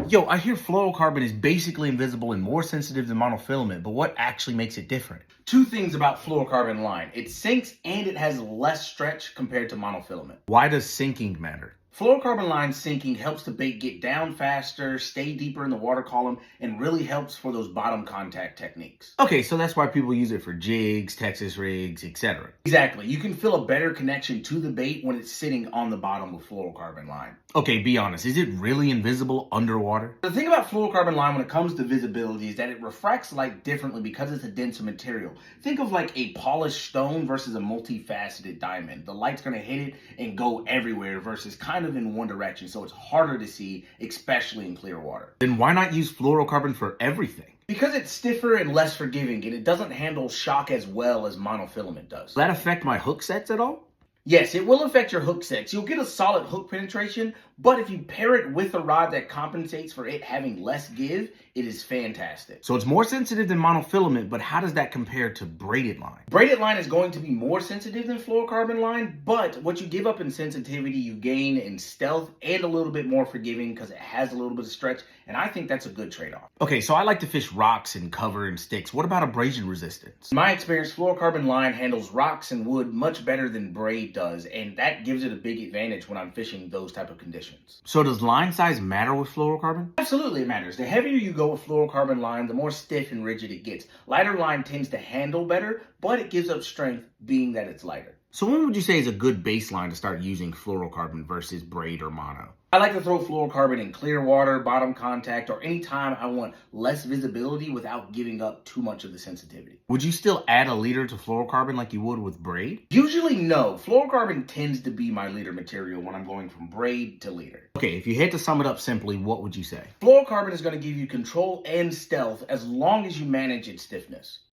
Yo, I hear fluorocarbon is basically invisible and more sensitive than monofilament, but what actually makes it different? Two things about fluorocarbon line. It sinks and it has less stretch compared to monofilament. Why does sinking matter? Fluorocarbon line sinking helps the bait get down faster, stay deeper in the water column, and really helps for those bottom contact techniques. Okay, so that's why people use it for jigs, Texas rigs, etc. Exactly. You can feel a better connection to the bait when it's sitting on the bottom of fluorocarbon line. Okay, be honest, is it really invisible underwater? The thing about fluorocarbon line when it comes to visibility is that it refracts light differently because it's a denser material. Think of like a polished stone versus a multifaceted diamond. The light's going to hit it and go everywhere versus kind of in one direction, so it's harder to see, especially in clear water. Then why not use fluorocarbon for everything? Because it's stiffer and less forgiving, and it doesn't handle shock as well as monofilament does. Will that affect my hook sets at all? Yes, it will affect your hook sets. You'll get a solid hook penetration, but if you pair it with a rod that compensates for it having less give, it is fantastic. So it's more sensitive than monofilament, but how does that compare to braided line? Braided line is going to be more sensitive than fluorocarbon line, but what you give up in sensitivity, you gain in stealth and a little bit more forgiving because it has a little bit of stretch, and I think that's a good trade-off. Okay, so I like to fish rocks and cover and sticks. What about abrasion resistance? In my experience, fluorocarbon line handles rocks and wood much better than braid does, and that gives it a big advantage when I'm fishing those type of conditions. So does line size matter with fluorocarbon? Absolutely it matters. The heavier you go with fluorocarbon line, the more stiff and rigid it gets. Lighter line tends to handle better, but it gives up strength being that it's lighter. So when would you say is a good baseline to start using fluorocarbon versus braid or mono? I like to throw fluorocarbon in clear water, bottom contact, or anytime I want less visibility without giving up too much of the sensitivity. Would you still add a leader to fluorocarbon like you would with braid? Usually no. Fluorocarbon tends to be my leader material when I'm going from braid to leader. Okay, if you had to sum it up simply, what would you say? Fluorocarbon is going to give you control and stealth as long as you manage its stiffness.